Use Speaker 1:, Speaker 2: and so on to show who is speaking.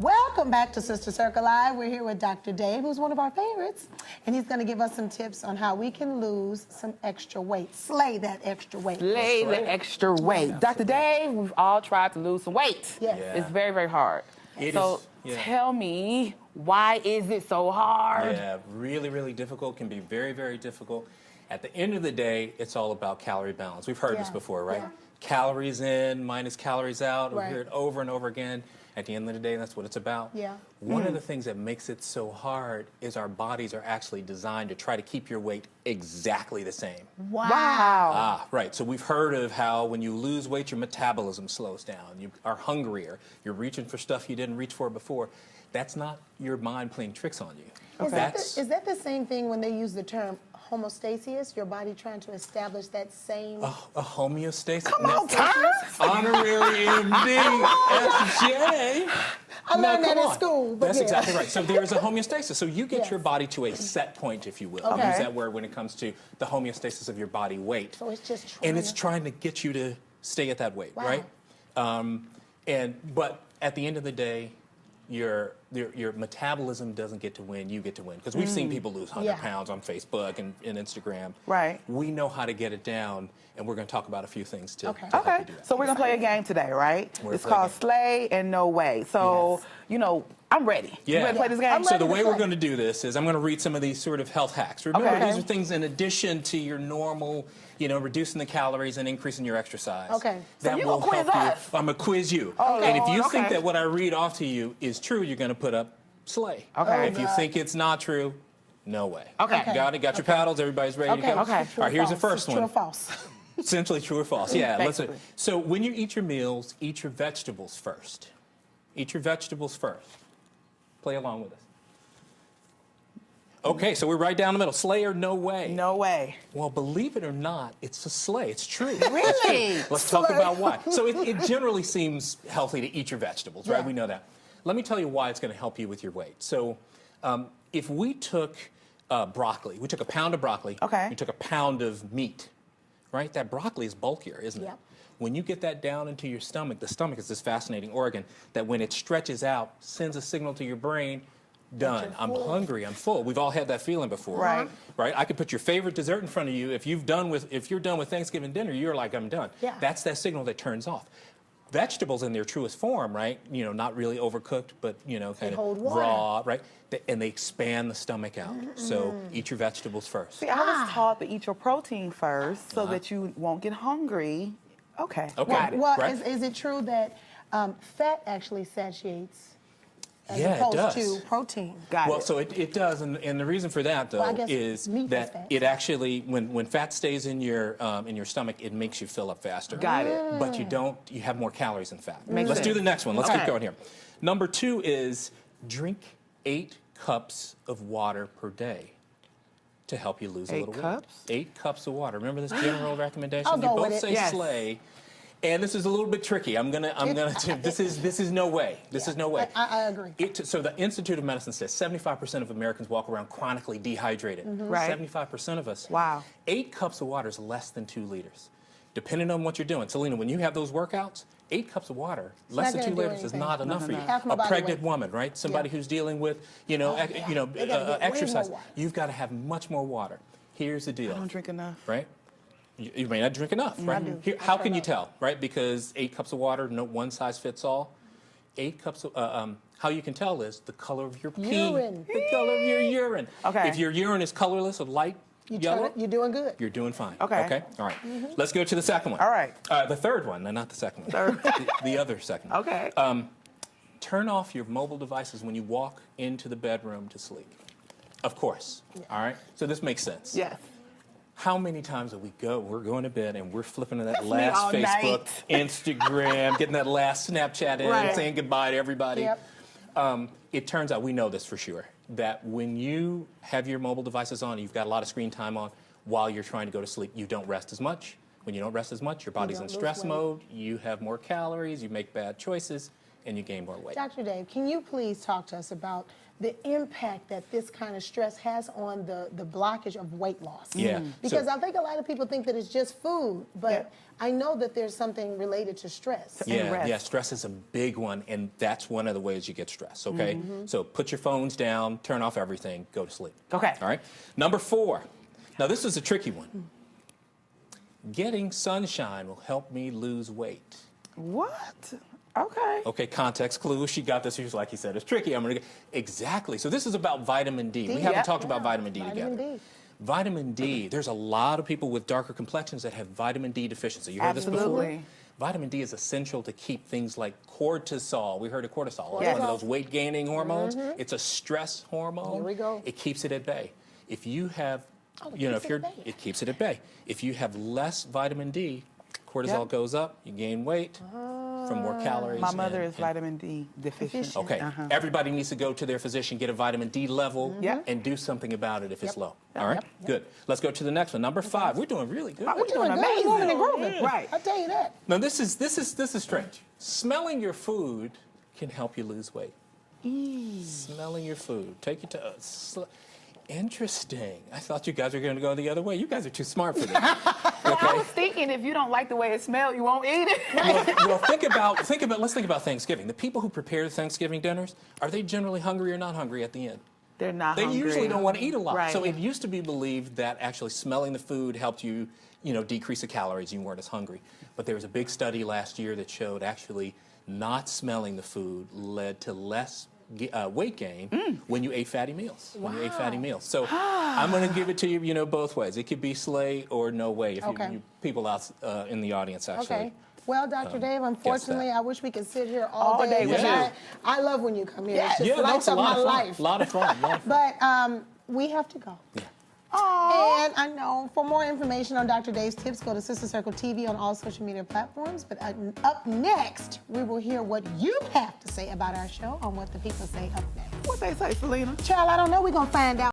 Speaker 1: Welcome back to Sister Circle Live. We're here with Dr. Dave, who's one of our favorites, and he's going to give us some tips on how we can lose some extra weight. Slay that extra weight.
Speaker 2: Slay the extra weight. Dr. Dave, we've all tried to lose some weight.
Speaker 1: Yes.
Speaker 3: Yeah.
Speaker 2: It's very, very hard. Tell me, why is it so hard?
Speaker 3: Yeah, really, really difficult. Can be very, very difficult. At the end of the day, it's all about calorie balance. We've heard this before, right?
Speaker 1: Yeah.
Speaker 3: Calories in minus calories out.
Speaker 1: Right.
Speaker 3: We hear it over and over again. At the end of the day, that's what it's about.
Speaker 1: Yeah.
Speaker 3: One of the things that makes it so hard is our bodies are actually designed to try to keep your weight exactly the same.
Speaker 1: Wow.
Speaker 3: Right. So we've heard of how when you lose weight, your metabolism slows down. You are hungrier. You're reaching for stuff you didn't reach for before. That's not your mind playing tricks on you.
Speaker 1: Okay. Is that the same thing when they use the term homeostasis, your body trying to establish that same...
Speaker 3: A homeostasis?
Speaker 1: Come on, Tom!
Speaker 3: Honorary MD, SJ.
Speaker 1: I learned that in school. But
Speaker 3: That's exactly right. So there's a homeostasis. So you get
Speaker 1: Yes.
Speaker 3: your body to a set point, if you will.
Speaker 1: Okay.
Speaker 3: I use that word when it comes to the homeostasis of your body weight.
Speaker 1: So it's just trying
Speaker 3: And it's trying to get you to stay at that weight,
Speaker 1: Wow.
Speaker 3: right? But at the end of the day, your metabolism doesn't get to win, you get to win. Because we've seen people lose 100 pounds on Facebook and Instagram.
Speaker 2: Right.
Speaker 3: We know how to get it down, and we're going to talk about a few things to help you do that.
Speaker 2: So we're going to play a game today, right? It's called Slay and No Way. So, you know, I'm ready.
Speaker 3: Yeah.
Speaker 2: You ready to play this game?
Speaker 3: So the way we're going to do this is I'm going to read some of these sort of health hacks. Remember,
Speaker 2: Okay.
Speaker 3: these are things in addition to your normal, reducing the calories and increasing your exercise.
Speaker 1: Okay.
Speaker 2: So
Speaker 3: That
Speaker 2: you
Speaker 3: will
Speaker 2: gonna
Speaker 3: help
Speaker 2: quiz
Speaker 3: you.
Speaker 2: us?
Speaker 3: I'm going to quiz you.
Speaker 2: Oh,
Speaker 3: and if you
Speaker 2: Lord,
Speaker 3: think
Speaker 2: okay.
Speaker 3: that what I read off to you is true, you're going to put up slay.
Speaker 2: Okay.
Speaker 3: If you think it's not true, no way.
Speaker 2: Okay.
Speaker 3: Got it? Got your paddles? Everybody's ready to go?
Speaker 2: Okay.
Speaker 1: True
Speaker 3: All
Speaker 1: or
Speaker 3: right, here's the
Speaker 1: false?
Speaker 3: first
Speaker 1: True
Speaker 3: one.
Speaker 1: or false?
Speaker 3: Essentially true or false. Yeah, listen.
Speaker 2: Basically.
Speaker 3: So when you eat your meals, eat your vegetables first. Eat your vegetables first. Play along with us. Okay, so we're right down the middle. Slay or no way?
Speaker 2: No way.
Speaker 3: Well, believe it or not, it's a slay. It's true.
Speaker 2: Really?
Speaker 3: Let's talk about why. So it generally seems healthy to eat your vegetables, right?
Speaker 1: Yeah.
Speaker 3: We know that. Let me tell you why it's going to help you with your weight. So if we took broccoli, we took a pound of broccoli,
Speaker 2: Okay.
Speaker 3: we took a pound of meat, right? That broccoli is bulkier, isn't it?
Speaker 1: Yep.
Speaker 3: When you get that down into your stomach, the stomach is this fascinating organ that when it stretches out, sends a signal to your brain, done.
Speaker 1: you're
Speaker 3: I'm
Speaker 1: full.
Speaker 3: hungry. I'm full. We've all had that feeling before.
Speaker 2: Right.
Speaker 3: Right? I could put your favorite dessert in front of you. If you're done with Thanksgiving dinner, you're like, I'm done.
Speaker 1: Yeah.
Speaker 3: That's that signal that turns off. Vegetables in their truest form, right? Not really overcooked, but kind
Speaker 1: hold
Speaker 3: of
Speaker 1: water.
Speaker 3: raw, right? And they expand the stomach out. So eat your vegetables first.
Speaker 2: See, I was taught to eat your protein first so that you won't get hungry. Okay. Got it.
Speaker 1: Well,
Speaker 3: Right.
Speaker 1: is it true that fat actually satiates as
Speaker 3: Yeah, it
Speaker 1: opposed
Speaker 3: does.
Speaker 1: to protein?
Speaker 2: Got
Speaker 3: Well,
Speaker 2: it.
Speaker 3: so it does, and the reason for that though
Speaker 1: Well, I guess
Speaker 3: is
Speaker 1: meat is
Speaker 3: that
Speaker 1: fat.
Speaker 3: it actually, when fat stays in your stomach, it makes you fill up faster.
Speaker 2: Got it.
Speaker 3: But you have more calories than fat.
Speaker 2: Makes
Speaker 3: Let's do
Speaker 2: sense.
Speaker 3: the next one. Let's
Speaker 2: Okay.
Speaker 3: keep going here. Number 2 is drink 8 cups of water per day to help you lose a
Speaker 2: 8
Speaker 3: little
Speaker 2: cups?
Speaker 3: weight. 8 cups of water. Remember this general recommendation?
Speaker 1: I'll
Speaker 3: You
Speaker 1: go
Speaker 3: both
Speaker 1: with it.
Speaker 3: say
Speaker 2: Yes.
Speaker 3: slay. And this is a little bit tricky. This is no way. This is no way.
Speaker 1: I agree.
Speaker 3: So the Institute of Medicine says 75% of Americans walk around chronically dehydrated.
Speaker 2: Right.
Speaker 3: 75% of us.
Speaker 2: Wow.
Speaker 3: 8 cups of water is less than 2 liters. Depending on what you're doing. Selena, when you have those workouts, 8 cups of water, less
Speaker 1: not
Speaker 3: than 2
Speaker 1: gonna do
Speaker 3: liters is
Speaker 1: anything.
Speaker 3: not enough for you.
Speaker 1: Half my
Speaker 3: A
Speaker 1: body
Speaker 3: pregnant
Speaker 1: weight.
Speaker 3: woman, right? Somebody who's dealing with,
Speaker 1: They gotta get way more
Speaker 3: exercise.
Speaker 1: water.
Speaker 3: You've got to have much more water. Here's the deal.
Speaker 2: I don't drink enough.
Speaker 3: Right? You may not drink enough, right?
Speaker 1: do.
Speaker 3: Here,
Speaker 1: I
Speaker 3: how
Speaker 1: try
Speaker 3: can you
Speaker 1: not.
Speaker 3: tell, right? Because 8 cups of water, no one size fits all. 8 cups of, how you can tell is the color of your pee.
Speaker 1: Urine.
Speaker 3: The color of your urine.
Speaker 2: Okay.
Speaker 3: If your urine is colorless or light yellow,
Speaker 1: You're doing good.
Speaker 3: you're doing fine.
Speaker 2: Okay.
Speaker 3: Okay? All right. Let's go to the second one.
Speaker 2: All right.
Speaker 3: The third one, no, not the second one. The other second.
Speaker 2: Okay.
Speaker 3: Turn off your mobile devices when you walk into the bedroom to sleep. Of course. All right? So this makes sense.
Speaker 2: Yes.
Speaker 3: How many times we're going to bed and we're flipping to that
Speaker 2: me
Speaker 3: last
Speaker 2: all
Speaker 3: Facebook,
Speaker 2: night.
Speaker 3: Instagram, getting that last Snapchat in,
Speaker 2: Right.
Speaker 3: saying goodbye to everybody.
Speaker 1: Yep.
Speaker 3: It turns out, we know this for sure, that when you have your mobile devices on, you've got a lot of screen time on while you're trying to go to sleep, you don't rest as much. When you don't rest as much, your body's in
Speaker 1: don't lose
Speaker 3: stress
Speaker 1: weight.
Speaker 3: mode, you have more calories, you make bad choices, and you gain more weight.
Speaker 1: Dr. Dave, can you please talk to us about the impact that this kind of stress has on the blockage of weight loss?
Speaker 3: Yeah.
Speaker 1: Because I think a lot of people think that it's just food, but I know that there's something related to stress.
Speaker 3: Yeah, stress is a big one, and that's one of the ways you get stress, okay? So put your phones down, turn off everything, go to sleep.
Speaker 2: Okay.
Speaker 3: All right? Number 4. Now, this is a tricky one. Getting sunshine will help me lose weight.
Speaker 2: What? Okay.
Speaker 3: Okay, context clue. She got this. She was like, he said, it's tricky. I'm going to exactly. So this is about vitamin D. We haven't talked about vitamin D together. Vitamin D. There's a lot of people with darker complexions that have vitamin D deficiency. You heard this before? Vitamin D is essential to keep things like cortisol. We heard of cortisol. It's one of those weight-gaining hormones. It's a stress hormone.
Speaker 1: Here we go.
Speaker 3: It keeps it at bay. If you have, it keeps it at bay. If you have less vitamin D, cortisol goes up, you gain weight from more calories.
Speaker 2: My mother is vitamin D deficient.
Speaker 3: Okay, everybody needs to go to their physician, get a vitamin D level, and do something about it if it's low. All right, good. Let's go to the next one. Number 5. We're doing really good.
Speaker 2: We're doing amazing.
Speaker 1: Moving and grooving.
Speaker 2: Right.
Speaker 1: I'll tell you that.
Speaker 3: Now this is strange. Smelling your food can help you lose weight. Smelling your food. Take it to interesting. I thought you guys were going to go the other way. You guys are too smart for this.
Speaker 2: Well, I was thinking if you don't like the way it smells, you won't eat it.
Speaker 3: well, let's think about Thanksgiving. The people who prepare Thanksgiving dinners, are they generally hungry or not hungry at the end?
Speaker 2: They're not
Speaker 3: They
Speaker 2: hungry.
Speaker 3: usually don't want to eat a lot.
Speaker 2: Right.
Speaker 3: So it used to be believed that actually smelling the food helped you, decrease the calories. You weren't as hungry. But there was a big study last year that showed actually not smelling the food led to less weight gain when you ate fatty meals. So I'm going to give it to you, both ways. It could be slay or no way if you people out in the audience actually.
Speaker 1: Okay. Well, Dr. Dave, unfortunately, I wish we could sit here all day with you. I love when you come here. It's just lights up my life.
Speaker 3: A lot of fun.
Speaker 1: But we have to go.
Speaker 3: Yeah.
Speaker 1: And I know for more information on Dr. Dave's tips, go to Sister Circle TV on all social media platforms. But up next, we will hear what you have to say about our show on What the People Say up next.
Speaker 2: What they say, Selena?
Speaker 1: Child, I don't know. We're going to find out.